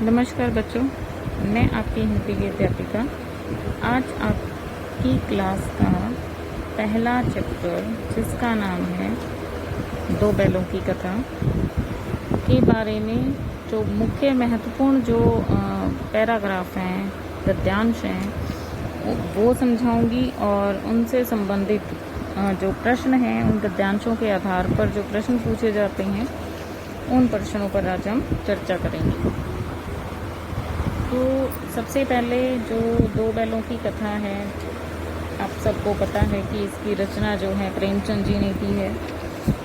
नमस्कार बच्चों, मैं आपकी हिंदी की अध्यापिका। आज आपकी क्लास का पहला चैप्टर, जिसका नाम है दो बैलों की कथा, के बारे में जो मुख्य महत्वपूर्ण जो पैराग्राफ हैं, गद्यांश हैं, वो समझाऊंगी और उनसे संबंधित जो प्रश्न हैं, उन गद्यांशों के आधार पर जो प्रश्न पूछे जाते हैं, उन प्रश्नों पर आज हम चर्चा करेंगे। तो सबसे पहले जो दो बैलों की कथा है, आप सबको पता है कि इसकी रचना जो है प्रेमचंद जी ने की है।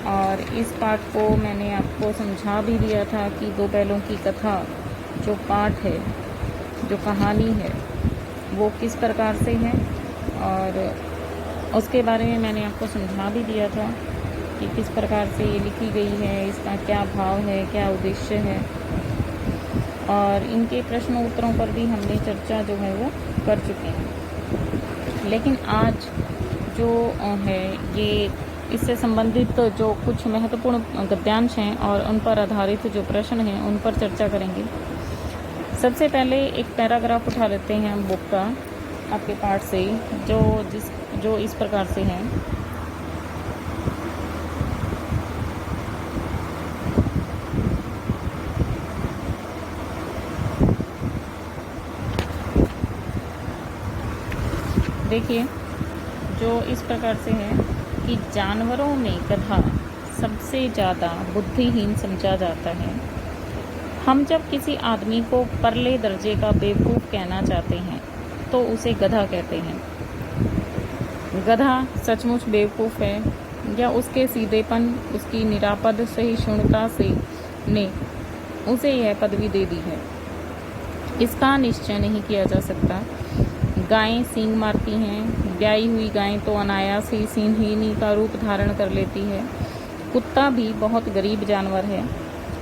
और इस पाठ को मैंने आपको समझा भी दिया था कि दो बैलों की कथा जो पाठ है, जो कहानी है, वो किस प्रकार से है, और उसके बारे में मैंने आपको समझा भी दिया था कि किस प्रकार से ये लिखी गई है, इसका क्या भाव है, क्या उद्देश्य है। और इनके प्रश्न उत्तरों पर भी हमने चर्चा जो है वो कर चुके हैं। लेकिन आज जो है ये इससे संबंधित जो कुछ महत्वपूर्ण गद्यांश हैं और उन पर आधारित जो प्रश्न हैं, उन पर चर्चा करेंगे। सबसे पहले एक पैराग्राफ उठा लेते हैं हम बुक का, आपके पाठ से, जो इस प्रकार से है। देखिए, जो इस प्रकार से है कि जानवरों में गधा सबसे ज़्यादा बुद्धिहीन समझा जाता है। हम जब किसी आदमी को परले दर्जे का बेवकूफ़ कहना चाहते हैं तो उसे गधा कहते हैं। गधा सचमुच बेवकूफ़ है या उसके सीधेपन, उसकी निरापद सहिष्णुता से ने उसे यह पदवी दे दी है, इसका निश्चय नहीं किया जा सकता। गायें सींग मारती हैं, ब्याई हुई गायें तो अनायास ही सींगहीनी का रूप धारण कर लेती है। कुत्ता भी बहुत गरीब जानवर है,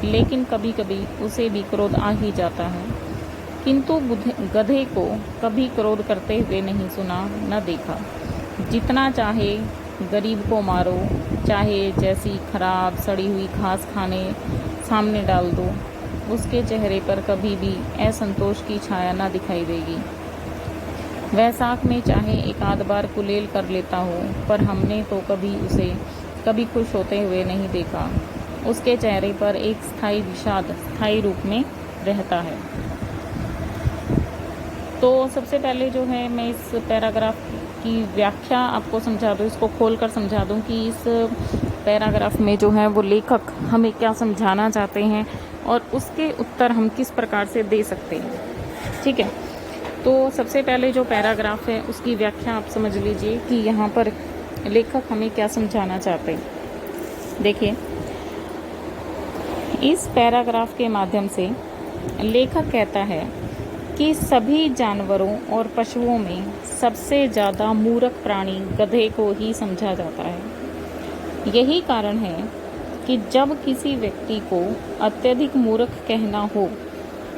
लेकिन कभी कभी उसे भी क्रोध आ ही जाता है। किंतु गधे को कभी क्रोध करते हुए नहीं सुना, न देखा। जितना चाहे गरीब को मारो, चाहे जैसी खराब सड़ी हुई घास खाने सामने डाल दो, उसके चेहरे पर कभी भी असंतोष की छाया न दिखाई देगी। वैसाख में चाहे एक आध बार कुलेल कर लेता हो, पर हमने तो कभी उसे कभी खुश होते हुए नहीं देखा। उसके चेहरे पर एक स्थायी विषाद स्थायी रूप में रहता है। तो सबसे पहले जो है मैं इस पैराग्राफ की व्याख्या आपको समझा दूँ, इसको खोलकर समझा दूँ कि इस पैराग्राफ में जो है वो लेखक हमें क्या समझाना चाहते हैं और उसके उत्तर हम किस प्रकार से दे सकते हैं। ठीक है, तो सबसे पहले जो पैराग्राफ है उसकी व्याख्या आप समझ लीजिए कि यहाँ पर लेखक हमें क्या समझाना चाहते हैं। देखिए, इस पैराग्राफ के माध्यम से लेखक कहता है कि सभी जानवरों और पशुओं में सबसे ज़्यादा मूर्ख प्राणी गधे को ही समझा जाता है। यही कारण है कि जब किसी व्यक्ति को अत्यधिक मूर्ख कहना हो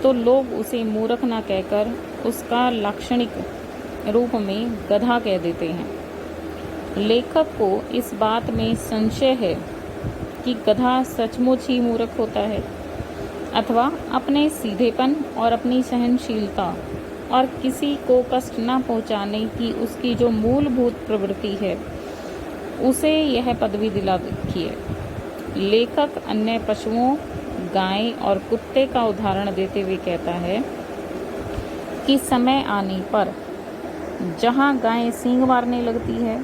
तो लोग उसे मूर्ख न कहकर उसका लाक्षणिक रूप में गधा कह देते हैं। लेखक को इस बात में संशय है कि गधा सचमुच ही मूर्ख होता है, अथवा अपने सीधेपन और अपनी सहनशीलता और किसी को कष्ट न पहुंचाने की उसकी जो मूलभूत प्रवृत्ति है, उसे यह पदवी दिला रखी है। लेखक अन्य पशुओं, गाय और कुत्ते का उदाहरण देते हुए कहता है कि समय आने पर जहाँ गाय सींग मारने लगती है,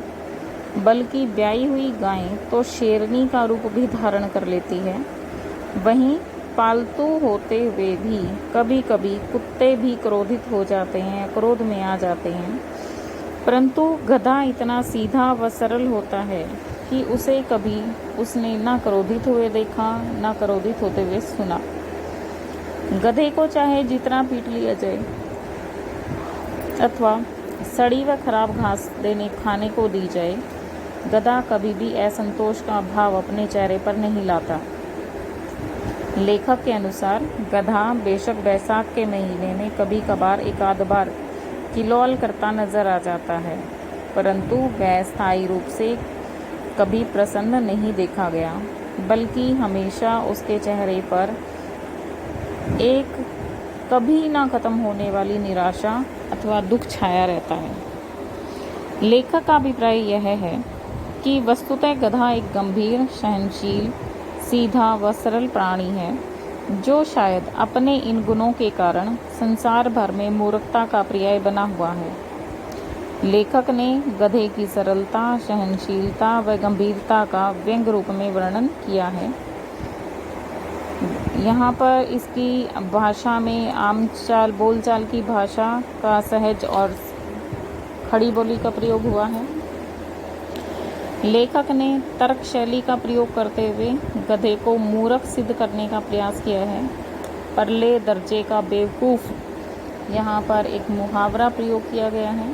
बल्कि ब्याई हुई गाय तो शेरनी का रूप भी धारण कर लेती है, वहीं पालतू होते हुए भी कभी कभी कुत्ते भी क्रोधित हो जाते हैं, क्रोध में आ जाते हैं। परंतु गधा इतना सीधा व सरल होता है कि उसे कभी उसने न क्रोधित हुए देखा, न क्रोधित होते हुए सुना। गधे को चाहे जितना पीट लिया जाए अथवा सड़ी व खराब घास खाने को दी जाए, गधा कभी भी असंतोष का भाव अपने चेहरे पर नहीं लाता। लेखक के अनुसार गधा बेशक बैसाख के महीने में कभी कभार एक आध बार किलोल करता नजर आ जाता है, परंतु वह स्थायी रूप से कभी प्रसन्न नहीं देखा गया, बल्कि हमेशा उसके चेहरे पर एक कभी ना खत्म होने वाली निराशा अथवा दुख छाया रहता है। लेखक का अभिप्राय यह है कि वस्तुतः गधा एक गंभीर, सहनशील, सीधा व सरल प्राणी है, जो शायद अपने इन गुणों के कारण संसार भर में मूर्खता का पर्याय बना हुआ है। लेखक ने गधे की सरलता, सहनशीलता व गंभीरता का व्यंग्य रूप में वर्णन किया है। यहाँ पर इसकी भाषा में आम चाल बोलचाल की भाषा का सहज और खड़ी बोली का प्रयोग हुआ है। लेखक ने तर्क शैली का प्रयोग करते हुए गधे को मूर्ख सिद्ध करने का प्रयास किया है। परले दर्जे का बेवकूफ़, यहाँ पर एक मुहावरा प्रयोग किया गया है।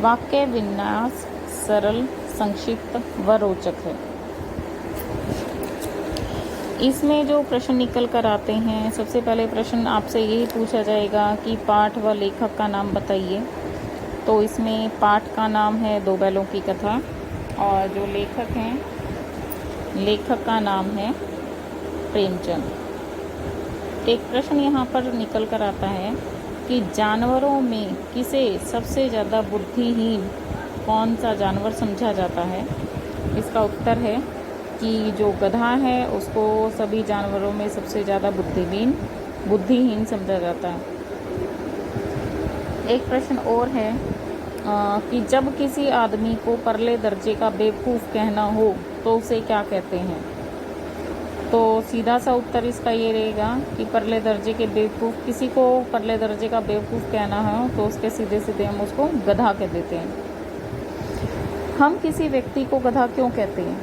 वाक्य विन्यास सरल, संक्षिप्त व रोचक है। इसमें जो प्रश्न निकल कर आते हैं, सबसे पहले प्रश्न आपसे यही पूछा जाएगा कि पाठ व लेखक का नाम बताइए। तो इसमें पाठ का नाम है दो बैलों की कथा, और जो लेखक हैं, लेखक का नाम है प्रेमचंद। एक प्रश्न यहाँ पर निकल कर आता है कि जानवरों में किसे सबसे ज़्यादा बुद्धिहीन कौन सा जानवर समझा जाता है। इसका उत्तर है कि जो गधा है उसको सभी जानवरों में सबसे ज़्यादा बुद्धिहीन समझा जाता है। एक प्रश्न और है कि जब किसी आदमी को परले दर्जे का बेवकूफ़ कहना हो तो उसे क्या कहते हैं। तो सीधा सा उत्तर इसका ये रहेगा कि परले दर्जे के बेवकूफ़, किसी को परले दर्जे का बेवकूफ़ कहना हो तो उसके सीधे सीधे हम उसको गधा कह देते हैं। हम किसी व्यक्ति को गधा क्यों कहते हैं?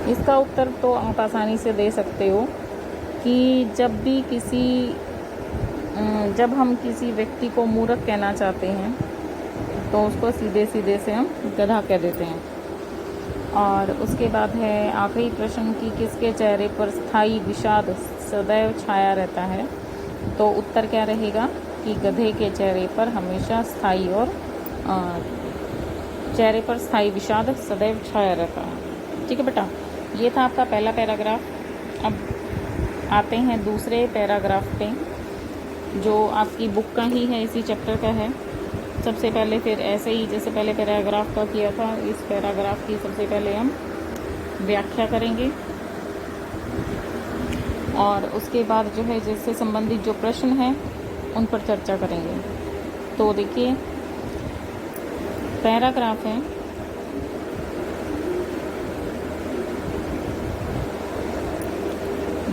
इसका उत्तर तो आप आसानी से दे सकते हो कि जब हम किसी व्यक्ति को मूर्ख कहना चाहते हैं तो उसको सीधे सीधे से हम गधा कह देते हैं। और उसके बाद है आखिरी प्रश्न कि किसके चेहरे पर स्थायी विषाद सदैव छाया रहता है। तो उत्तर क्या रहेगा कि गधे के चेहरे पर हमेशा चेहरे पर स्थायी विषाद सदैव छाया रहता है। ठीक है बेटा, ये था आपका पहला पैराग्राफ। अब आते हैं दूसरे पैराग्राफ पे, जो आपकी बुक का ही है, इसी चैप्टर का है। सबसे पहले फिर ऐसे ही जैसे पहले पैराग्राफ का किया था, इस पैराग्राफ की सबसे पहले हम व्याख्या करेंगे और उसके बाद जो है जिससे संबंधित जो प्रश्न हैं उन पर चर्चा करेंगे। तो देखिए पैराग्राफ है,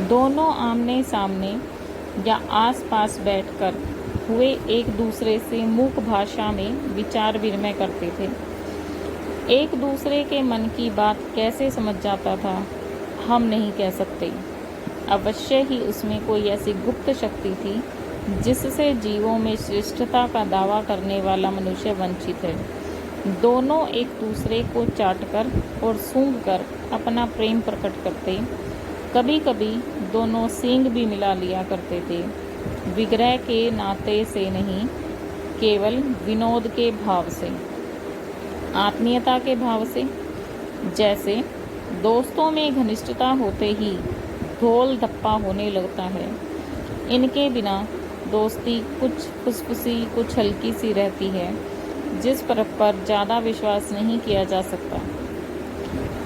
दोनों आमने सामने या आसपास बैठकर हुए एक दूसरे से मूक भाषा में विचार विनिमय करते थे। एक दूसरे के मन की बात कैसे समझ जाता था हम नहीं कह सकते। अवश्य ही उसमें कोई ऐसी गुप्त शक्ति थी जिससे जीवों में श्रेष्ठता का दावा करने वाला मनुष्य वंचित है। दोनों एक दूसरे को चाटकर और सूंघकर अपना प्रेम प्रकट करते। कभी कभी दोनों सींग भी मिला लिया करते थे, विग्रह के नाते से नहीं, केवल विनोद के भाव से, आत्मीयता के भाव से। जैसे दोस्तों में घनिष्ठता होते ही ढोल धप्पा होने लगता है। इनके बिना दोस्ती कुछ फुसफुसी, कुछ हल्की सी रहती है, जिस पर ज़्यादा विश्वास नहीं किया जा सकता।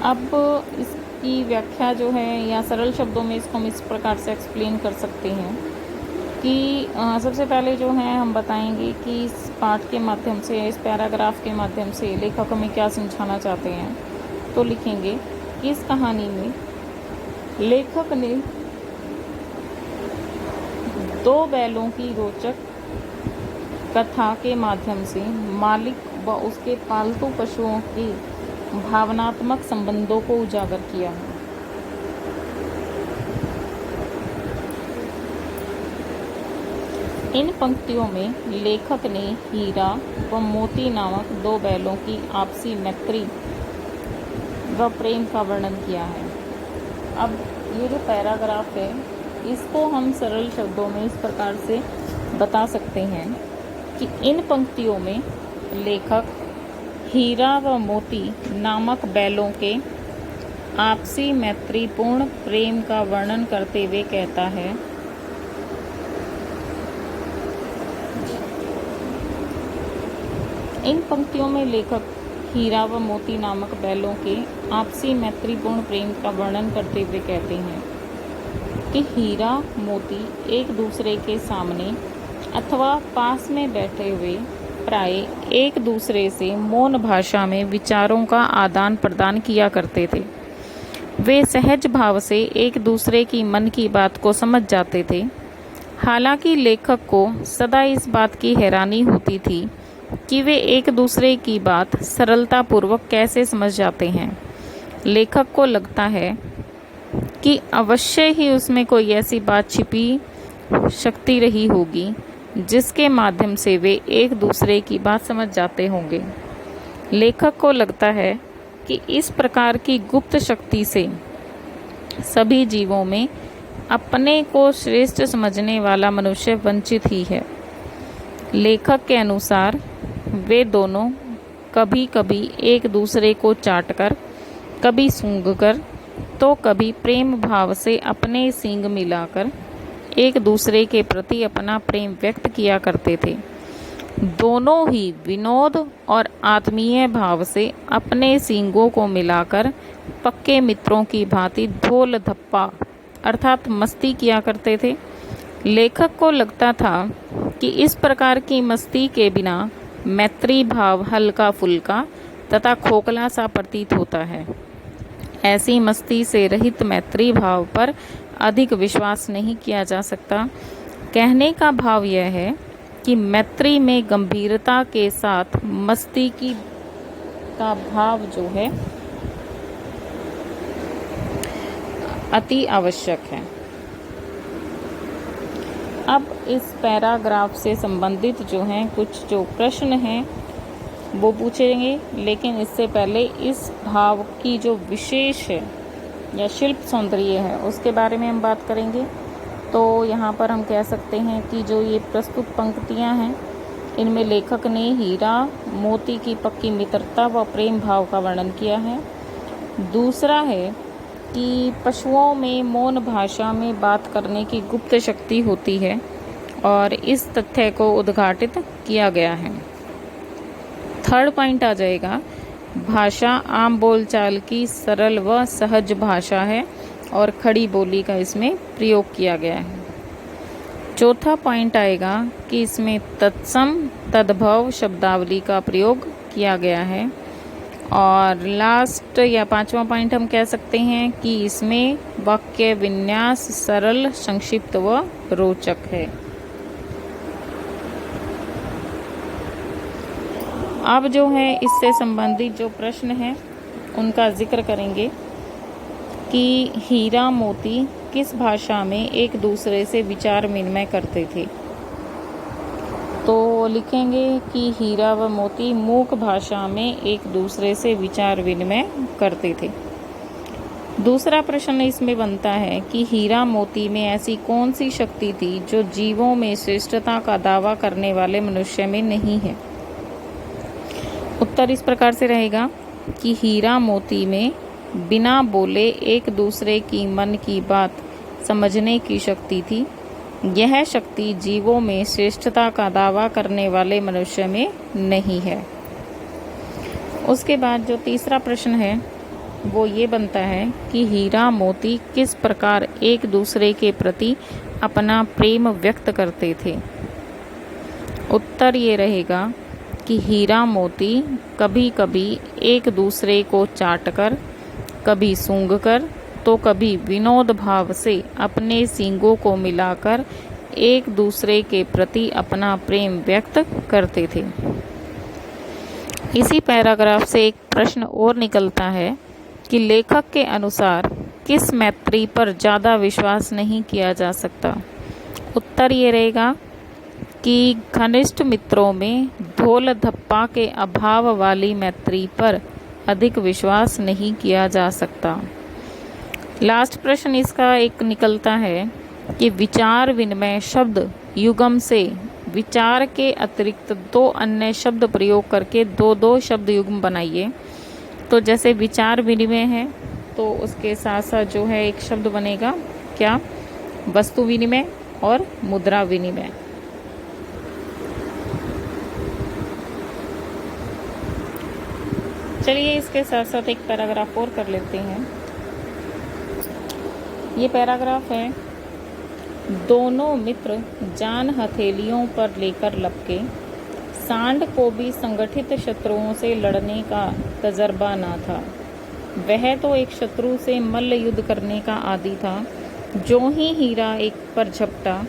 अब इसकी व्याख्या जो है या सरल शब्दों में इसको हम इस प्रकार से एक्सप्लेन कर सकते हैं कि सबसे पहले जो है हम बताएंगे कि इस पाठ के माध्यम से, इस पैराग्राफ के माध्यम से लेखक हमें क्या समझाना चाहते हैं। तो लिखेंगे कि इस कहानी में लेखक ने दो बैलों की रोचक कथा के माध्यम से मालिक व उसके पालतू पशुओं के भावनात्मक संबंधों को उजागर किया है। इन पंक्तियों में लेखक ने हीरा व मोती नामक दो बैलों की आपसी मैत्री व प्रेम का वर्णन किया है। अब ये जो पैराग्राफ है इसको हम सरल शब्दों में इस प्रकार से बता सकते हैं कि इन पंक्तियों में लेखक हीरा व मोती नामक बैलों के आपसी मैत्रीपूर्ण प्रेम का वर्णन करते हुए कहता है। इन पंक्तियों में लेखक हीरा व मोती नामक बैलों के आपसी मैत्रीपूर्ण प्रेम का वर्णन करते हुए कहते हैं कि हीरा मोती एक दूसरे के सामने अथवा पास में बैठे हुए प्राय एक दूसरे से मौन भाषा में विचारों का आदान प्रदान किया करते थे। वे सहज भाव से एक दूसरे की मन की बात को समझ जाते थे। हालांकि लेखक को सदा इस बात की हैरानी होती थी कि वे एक दूसरे की बात सरलतापूर्वक कैसे समझ जाते हैं। लेखक को लगता है कि अवश्य ही उसमें कोई ऐसी बात छिपी शक्ति रही होगी जिसके माध्यम से वे एक दूसरे की बात समझ जाते होंगे। लेखक को लगता है कि इस प्रकार की गुप्त शक्ति से सभी जीवों में अपने को श्रेष्ठ समझने वाला मनुष्य वंचित ही है। लेखक के अनुसार वे दोनों कभी कभी एक दूसरे को चाटकर, कभी सूंघकर, तो कभी प्रेम भाव से अपने सींग मिलाकर एक दूसरे के प्रति अपना प्रेम व्यक्त किया करते थे। दोनों ही विनोद और आत्मीय भाव से अपने सींगों को मिलाकर पक्के मित्रों की भांति ढोल धप्पा अर्थात मस्ती किया करते थे। लेखक को लगता था कि इस प्रकार की मस्ती के बिना मैत्री भाव हल्का फुल्का तथा खोखला सा प्रतीत होता है। ऐसी मस्ती से रहित मैत्री भाव पर अधिक विश्वास नहीं किया जा सकता। कहने का भाव यह है कि मैत्री में गंभीरता के साथ मस्ती का भाव जो है अति आवश्यक है। अब इस पैराग्राफ से संबंधित जो हैं कुछ जो प्रश्न हैं वो पूछेंगे, लेकिन इससे पहले इस भाव की जो विशेष है या शिल्प सौंदर्य है उसके बारे में हम बात करेंगे। तो यहाँ पर हम कह सकते हैं कि जो ये प्रस्तुत पंक्तियाँ हैं इनमें लेखक ने हीरा मोती की पक्की मित्रता व प्रेम भाव का वर्णन किया है। दूसरा है कि पशुओं में मौन भाषा में बात करने की गुप्त शक्ति होती है और इस तथ्य को उद्घाटित किया गया है। थर्ड पॉइंट आ जाएगा, भाषा आम बोलचाल की सरल व सहज भाषा है और खड़ी बोली का इसमें प्रयोग किया गया है। चौथा पॉइंट आएगा कि इसमें तत्सम तद्भव शब्दावली का प्रयोग किया गया है। और लास्ट या पांचवा पॉइंट हम कह सकते हैं कि इसमें वाक्य विन्यास सरल, संक्षिप्त व रोचक है। अब जो है इससे संबंधित जो प्रश्न हैं उनका जिक्र करेंगे कि हीरा मोती किस भाषा में एक दूसरे से विचार विनिमय करते थे। तो लिखेंगे कि हीरा व मोती मूक भाषा में एक दूसरे से विचार विनिमय करते थे। दूसरा प्रश्न इसमें बनता है कि हीरा मोती में ऐसी कौन सी शक्ति थी जो जीवों में श्रेष्ठता का दावा करने वाले मनुष्य में नहीं है। उत्तर इस प्रकार से रहेगा कि हीरा मोती में बिना बोले एक दूसरे की मन की बात समझने की शक्ति थी। यह शक्ति जीवों में श्रेष्ठता का दावा करने वाले मनुष्य में नहीं है। उसके बाद जो तीसरा प्रश्न है वो ये बनता है कि हीरा मोती किस प्रकार एक दूसरे के प्रति अपना प्रेम व्यक्त करते थे। उत्तर ये रहेगा कि हीरा मोती कभी कभी एक दूसरे को चाटकर, कभी सूंघकर, तो कभी विनोद भाव से अपने सींगों को मिलाकर एक दूसरे के प्रति अपना प्रेम व्यक्त करते थे। इसी पैराग्राफ से एक प्रश्न और निकलता है कि लेखक के अनुसार किस मैत्री पर ज़्यादा विश्वास नहीं किया जा सकता। उत्तर ये रहेगा कि घनिष्ठ मित्रों में ढोल धप्पा के अभाव वाली मैत्री पर अधिक विश्वास नहीं किया जा सकता। लास्ट प्रश्न इसका एक निकलता है कि विचार विनिमय शब्द युगम से विचार के अतिरिक्त दो अन्य शब्द प्रयोग करके दो शब्द युग्म बनाइए। तो जैसे विचार विनिमय है तो उसके साथ साथ जो है एक शब्द बनेगा क्या, वस्तु विनिमय और मुद्रा विनिमय। चलिए इसके साथ साथ एक पैराग्राफ और कर लेते हैं। ये पैराग्राफ है, दोनों मित्र जान हथेलियों पर लेकर लपके, सांड को भी संगठित शत्रुओं से लड़ने का तजर्बा ना था। वह तो एक शत्रु से मल्ल युद्ध करने का आदी था। जो ही हीरा एक पर झपटा,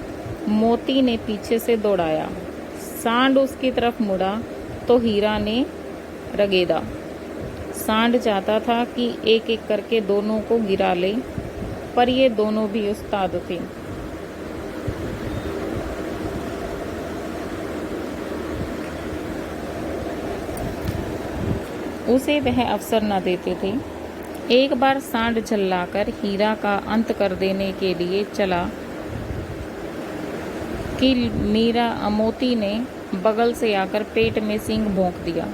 मोती ने पीछे से दौड़ाया। सांड उसकी तरफ मुड़ा तो हीरा ने रगेदा। सांड चाहता था कि एक एक करके दोनों को गिरा ले, पर ये दोनों भी उस्ताद थे। उसे वह अवसर न देते थे। एक बार सांड झल्लाकर हीरा का अंत कर देने के लिए चला कि मीरा मोती ने बगल से आकर पेट में सींग भोंक दिया।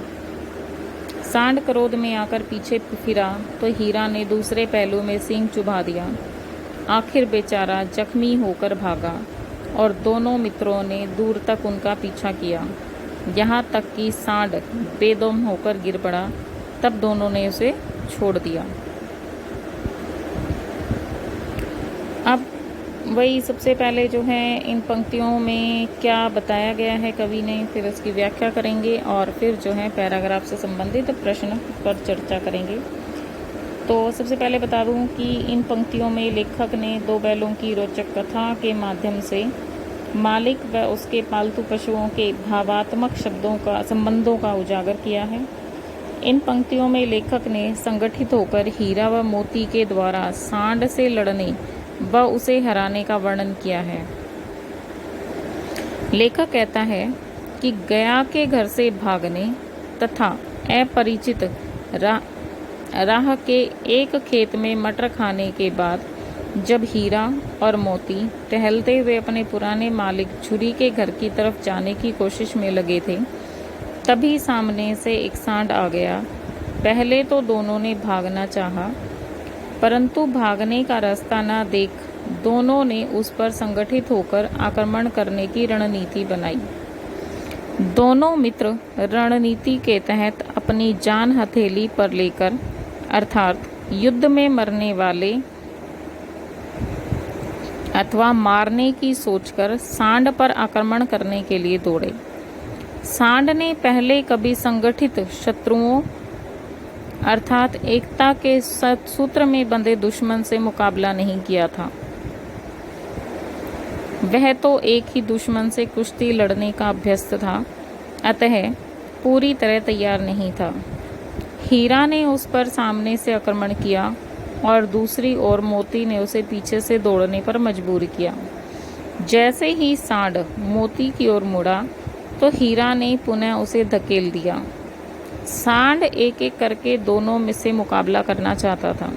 सांड क्रोध में आकर पीछे फिरा तो हीरा ने दूसरे पहलू में सींग चुभा दिया। आखिर बेचारा जख्मी होकर भागा और दोनों मित्रों ने दूर तक उनका पीछा किया, यहाँ तक कि सांड बेदम होकर गिर पड़ा। तब दोनों ने उसे छोड़ दिया। अब वही सबसे पहले जो है इन पंक्तियों में क्या बताया गया है कवि ने, फिर उसकी व्याख्या करेंगे और फिर जो है पैराग्राफ से संबंधित प्रश्न पर चर्चा करेंगे। तो सबसे पहले बता दूं कि इन पंक्तियों में लेखक ने दो बैलों की रोचक कथा के माध्यम से मालिक व उसके पालतू पशुओं के भावात्मक संबंधों का उजागर किया है। इन पंक्तियों में लेखक ने संगठित होकर हीरा व मोती के द्वारा सांड से लड़ने व उसे हराने का वर्णन किया है। लेखक कहता है कि गया के घर से भागने तथा अपरिचित राह के एक खेत में मटर खाने के बाद जब हीरा और मोती टहलते हुए अपने पुराने मालिक झुरी के घर की तरफ जाने की कोशिश में लगे थे, तभी सामने से एक सांड आ गया। पहले तो दोनों ने भागना चाहा, परंतु भागने का रास्ता न देख दोनों ने उस पर संगठित होकर आक्रमण करने की रणनीति बनाई। दोनों मित्र रणनीति के तहत अपनी जान हथेली पर लेकर, अर्थात युद्ध में मरने वाले अथवा मारने की सोचकर सांड पर आक्रमण करने के लिए दौड़े। सांड ने पहले कभी संगठित शत्रुओं अर्थात एकता के सूत्र में बंधे दुश्मन से मुकाबला नहीं किया था। वह तो एक ही दुश्मन से कुश्ती लड़ने का अभ्यस्त था, अतः पूरी तरह तैयार नहीं था। हीरा ने उस पर सामने से आक्रमण किया और दूसरी ओर मोती ने उसे पीछे से दौड़ने पर मजबूर किया। जैसे ही सांड मोती की ओर मुड़ा तो हीरा ने पुनः उसे धकेल दिया। सांड एक एक करके दोनों में से मुकाबला करना चाहता था,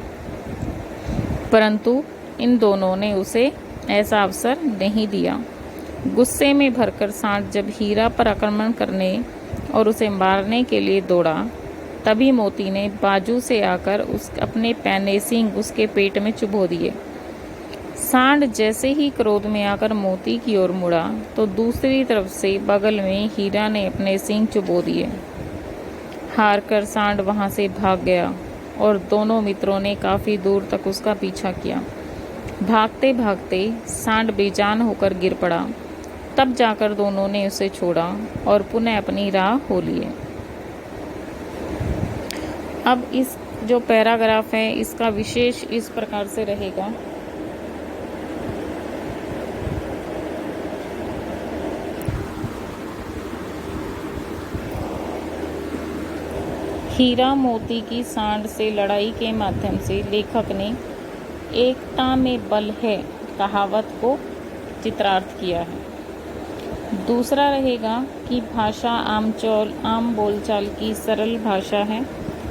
परंतु इन दोनों ने उसे ऐसा अवसर नहीं दिया। गुस्से में भरकर सांड जब हीरा पर आक्रमण करने और उसे मारने के लिए दौड़ा, तभी मोती ने बाजू से आकर अपने पैने सींग उसके पेट में चुभो दिए। सांड जैसे ही क्रोध में आकर मोती की ओर मुड़ा तो दूसरी तरफ से बगल में हीरा ने अपने सींग चुभो दिए। हार कर सांड वहां से भाग गया और दोनों मित्रों ने काफी दूर तक उसका पीछा किया। भागते भागते सांड बेजान होकर गिर पड़ा। तब जाकर दोनों ने उसे छोड़ा और पुनः अपनी राह हो लिए। अब इस जो पैराग्राफ है इसका विशेष इस प्रकार से रहेगा। हीरा मोती की सांड से लड़ाई के माध्यम से लेखक ने एकता में बल है कहावत को चित्रार्थ किया है। दूसरा रहेगा कि भाषा आम बोलचाल की सरल भाषा है,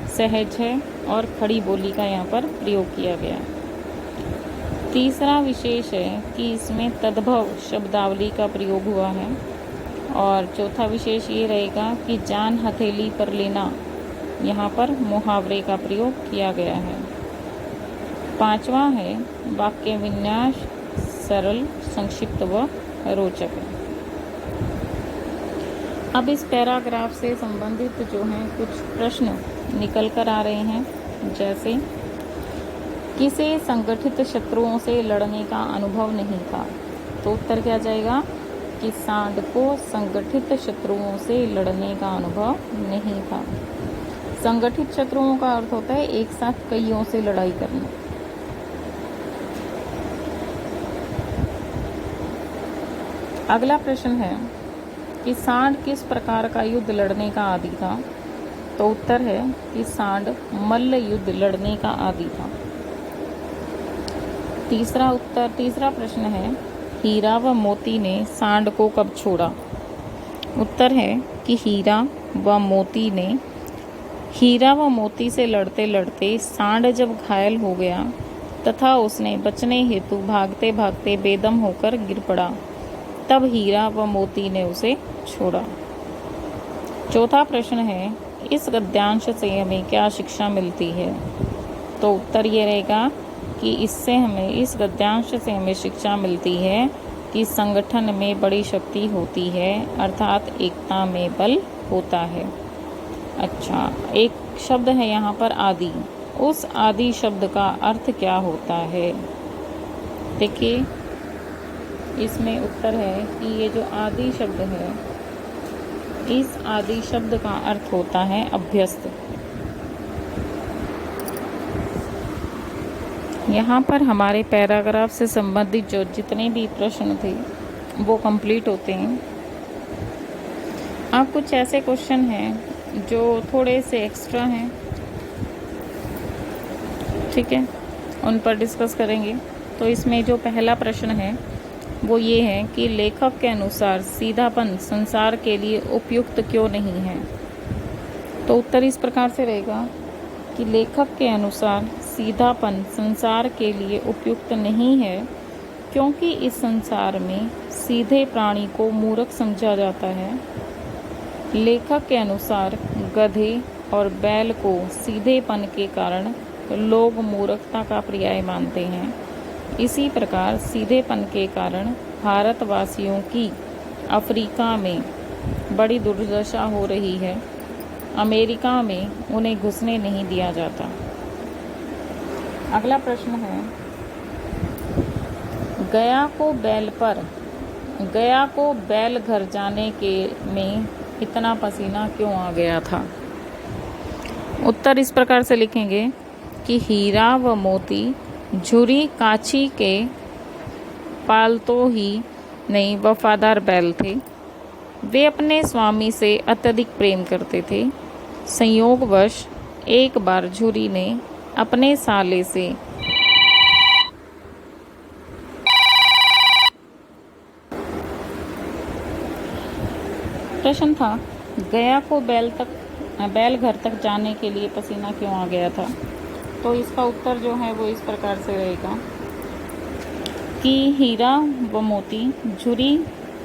सहज है और खड़ी बोली का यहाँ पर प्रयोग किया गया है। तीसरा विशेष है कि इसमें तद्भव शब्दावली का प्रयोग हुआ है। और चौथा विशेष ये रहेगा कि जान हथेली पर लेना, यहाँ पर मुहावरे का प्रयोग किया गया है। पांचवा है वाक्य विन्यास सरल, संक्षिप्त व रोचक है। अब इस पैराग्राफ से संबंधित जो हैं कुछ प्रश्न निकल कर आ रहे हैं, जैसे किसे संगठित शत्रुओं से लड़ने का अनुभव नहीं था, तो उत्तर क्या जाएगा कि सांड को संगठित शत्रुओं से लड़ने का अनुभव नहीं था। संगठित शत्रुओं का अर्थ होता है एक साथ कईयों से लड़ाई करना। अगला प्रश्न है कि सांड किस प्रकार का युद्ध लड़ने का आदी था, तो उत्तर है कि सांड मल्ल युद्ध लड़ने का आदी था। तीसरा प्रश्न है हीरा व मोती ने सांड को कब छोड़ा, उत्तर है कि हीरा व मोती से लड़ते लड़ते सांड जब घायल हो गया तथा उसने बचने हेतु भागते भागते बेदम होकर गिर पड़ा, तब हीरा व मोती ने उसे छोड़ा। चौथा प्रश्न है इस गद्यांश से हमें क्या शिक्षा मिलती है, तो उत्तर ये रहेगा कि इस गद्यांश से हमें शिक्षा मिलती है कि संगठन में बड़ी शक्ति होती है, अर्थात एकता में बल होता है। अच्छा, एक शब्द है यहाँ पर आदि, उस आदि शब्द का अर्थ क्या होता है। देखिए इसमें उत्तर है कि ये जो आदि शब्द है, इस आदि शब्द का अर्थ होता है अभ्यस्त। यहाँ पर हमारे पैराग्राफ से संबंधित जो जितने भी प्रश्न थे वो कंप्लीट होते हैं। अब कुछ ऐसे क्वेश्चन हैं जो थोड़े से एक्स्ट्रा हैं, ठीक है, उन पर डिस्कस करेंगे। तो इसमें जो पहला प्रश्न है वो ये है कि लेखक के अनुसार सीधापन संसार के लिए उपयुक्त क्यों नहीं है, तो उत्तर इस प्रकार से रहेगा कि लेखक के अनुसार सीधापन संसार के लिए उपयुक्त नहीं है, क्योंकि इस संसार में सीधे प्राणी को मूर्ख समझा जाता है। लेखक के अनुसार गधे और बैल को सीधेपन के कारण लोग मूर्खता का पर्याय मानते हैं। इसी प्रकार सीधेपन के कारण भारतवासियों की अफ्रीका में बड़ी दुर्दशा हो रही है। अमेरिका में उन्हें घुसने नहीं दिया जाता। अगला प्रश्न है गया को बैल घर जाने के में इतना पसीना क्यों आ गया था। उत्तर इस प्रकार से लिखेंगे कि हीरा व मोती झुरी काची के पालतू ही नहीं वफादार बैल थे। वे अपने स्वामी से अत्यधिक प्रेम करते थे। संयोगवश एक बार झुरी ने अपने साले से प्रश्न था गया को बैल घर तक जाने के लिए पसीना क्यों आ गया था, तो इसका उत्तर जो है वो इस प्रकार से रहेगा कि हीरा व मोती झुरी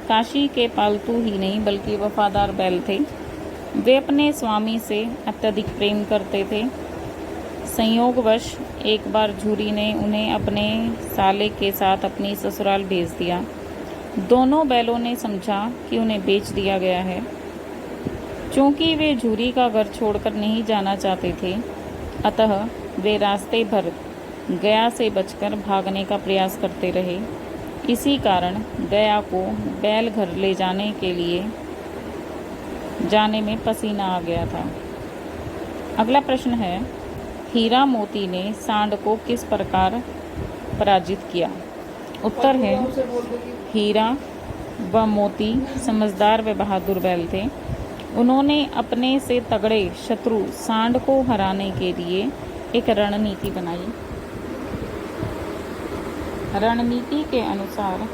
काशी के पालतू ही नहीं बल्कि वफादार बैल थे। वे अपने स्वामी से अत्यधिक प्रेम करते थे। संयोगवश एक बार झुरी ने उन्हें अपने साले के साथ अपनी ससुराल भेज दिया। दोनों बैलों ने समझा कि उन्हें बेच दिया गया है। चूंकि वे झुरी का घर छोड़कर नहीं जाना चाहते थे, अतः वे रास्ते भर गया से बचकर भागने का प्रयास करते रहे। इसी कारण गया को बैल घर ले जाने के लिए जाने में पसीना आ गया था। अगला प्रश्न है हीरा मोती ने सांड को किस प्रकार पराजित किया। उत्तर है हीरा व मोती समझदार व बहादुर बैल थे। उन्होंने अपने से तगड़े शत्रु सांड को हराने के लिए एक रणनीति बनाई। रणनीति के अनुसार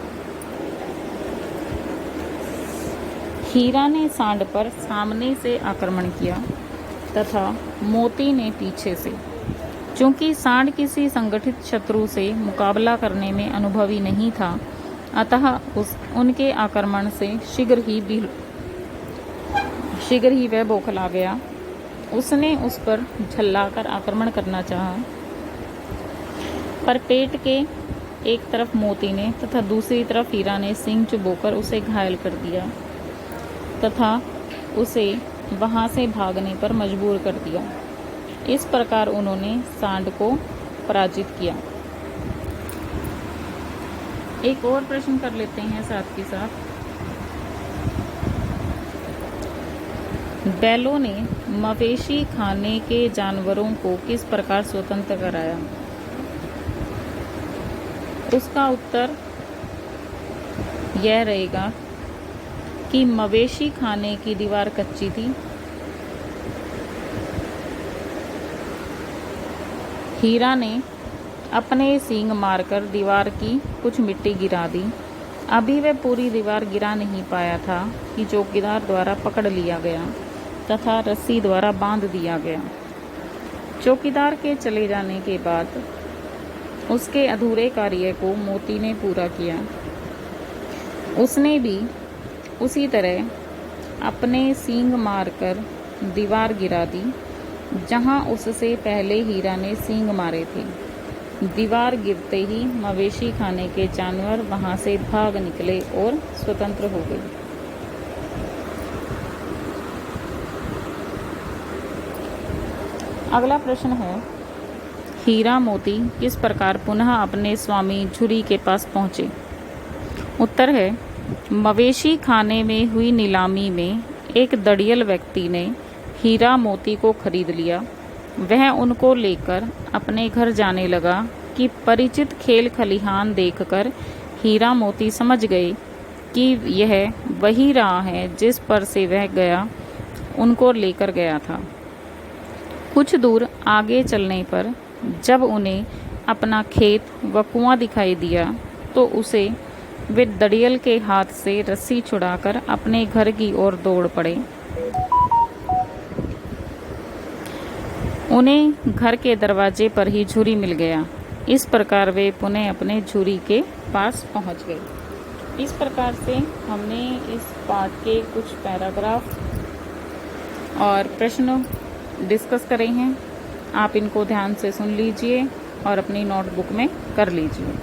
हीरा ने सांड पर सामने से आक्रमण किया तथा मोती ने पीछे से। चूंकि सांड किसी संगठित शत्रु से मुकाबला करने में अनुभवी नहीं था, अतः उनके आक्रमण से शीघ्र ही वह बौखला गया। उसने उस पर झल्लाकर आक्रमण करना चाहा, पर पेट के एक तरफ मोती ने तथा दूसरी तरफ हीरा ने सींग चुभोकर उसे घायल कर दिया तथा उसे वहां से भागने पर मजबूर कर दिया। इस प्रकार उन्होंने सांड को पराजित किया। एक और प्रश्न कर लेते हैं साथ के साथ। बैलों ने मवेशी खाने के जानवरों को किस प्रकार स्वतंत्र कराया? उसका उत्तर यह रहेगा कि मवेशी खाने की दीवार कच्ची थी। हीरा ने अपने सींग मारकर दीवार की कुछ मिट्टी गिरा दी। अभी वह पूरी दीवार गिरा नहीं पाया था कि चौकीदार द्वारा पकड़ लिया गया तथा रस्सी द्वारा बांध दिया गया। चौकीदार के चले जाने के बाद उसके अधूरे कार्य को मोती ने पूरा किया। उसने भी उसी तरह अपने सींग मारकर दीवार गिरा दी जहां उससे पहले हीरा ने सींग मारे थे। दीवार गिरते ही मवेशी खाने के जानवर वहां से भाग निकले और स्वतंत्र हो गए। अगला प्रश्न है, हीरा मोती किस प्रकार पुनः अपने स्वामी झुरी के पास पहुंचे? उत्तर है, मवेशी खाने में हुई नीलामी में एक दड़ियल व्यक्ति ने हीरा मोती को खरीद लिया। वह उनको लेकर अपने घर जाने लगा कि परिचित खेल खलिहान देखकर हीरा मोती समझ गए कि यह वही राह है जिस पर से वह गया उनको लेकर गया था। कुछ दूर आगे चलने पर जब उन्हें अपना खेत व कुआं दिखाई दिया तो उसे वे दड़ियल के हाथ से रस्सी छुड़ाकर अपने घर की ओर दौड़ पड़े। उन्हें घर के दरवाजे पर ही झुरी मिल गया। इस प्रकार वे पुनः अपने झुरी के पास पहुंच गए। इस प्रकार से हमने इस पाठ के कुछ पैराग्राफ और प्रश्न डिस्कस करे हैं। आप इनको ध्यान से सुन लीजिए और अपनी नोटबुक में कर लीजिए।